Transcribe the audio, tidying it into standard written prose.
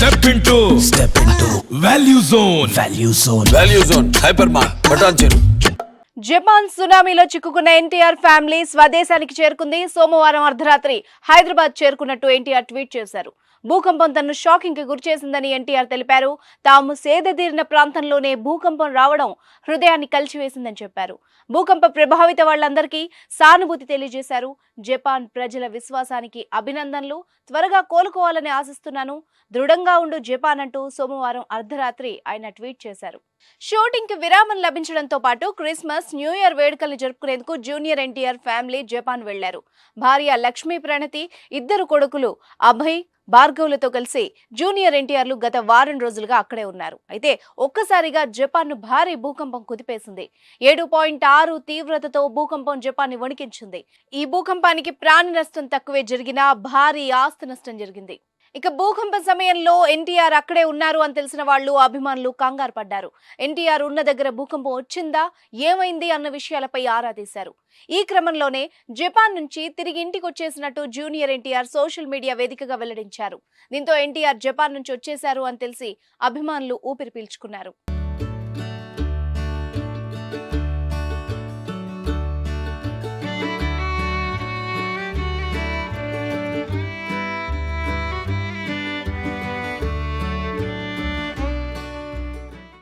Step into Value Zone. Value Zone. Hypermart. బటాన్ చెరు. Japan సునామీలో చిక్కుకున్న NTR family స్వదేశానికి చేరుకుంది. సోమవారం అర్ధరాత్రి హైదరాబాద్ చేరుకున్నట్టు ఎన్టీఆర్ ట్వీట్ చేశారు. భూకంపం తనను షాకింగ్ కి గురిచేసిందని ఎన్టీఆర్ తెలిపారు. తాము సేదతీరిన ప్రాంతంలోనే భూకంపం రావడం హృదయాన్ని కలిచివేసిందని చెప్పారు. భూకంప ప్రభావిత వాళ్లందరికీ సానుభూతి తెలియజేశారు. జపాన్ ప్రజల విశ్వాసానికి అభినందనలు. త్వరగా కోలుకోవాలని ఆశిస్తున్నాను. దృఢంగా ఉండు జపాన్ అంటూ సోమవారం అర్ధరాత్రి ఆయన ట్వీట్ చేశారు. షూటింగ్ కి విరామం లభించడంతో పాటు క్రిస్మస్, న్యూ ఇయర్ వేడుకల్ని జరుపుకునేందుకు జూనియర్ ఎన్టీఆర్ ఫ్యామిలీ జపాన్ వెళ్లారు. భార్య లక్ష్మీ ప్రణతి, ఇద్దరు కొడుకులు అభయ్, భార్గవులతో కలిసి జూనియర్ ఎన్టీఆర్లు గత వారం రోజులుగా అక్కడే ఉన్నారు. అయితే ఒక్కసారిగా జపాన్ను భారీ భూకంపం కుదిపేసింది. 7.6 తీవ్రతతో భూకంపం జపాన్ని వణికించింది. ఈ భూకంపానికి ప్రాణ నష్టం తక్కువే జరిగినా భారీ ఆస్తి నష్టం జరిగింది. ఇక భూకంప సమయంలో ఎన్టీఆర్ అక్కడే ఉన్నారు అని తెలిసిన వాళ్ళు, అభిమానులు కంగారు పడ్డారు. ఎన్టీఆర్ ఉన్న దగ్గర భూకంపం వచ్చిందా, ఏమైంది అన్న విషయాలపై ఆరా తీశారు. ఈ క్రమంలోనే జపాన్ నుంచి తిరిగి ఇంటికి వచ్చేసినట్టు జూనియర్ ఎన్టీఆర్ సోషల్ మీడియా వేదికగా వెల్లడించారు. దీంతో ఎన్టీఆర్ జపాన్ నుంచి వచ్చేశారు అని తెలిసి అభిమానులు ఊపిరి పీల్చుకున్నారు.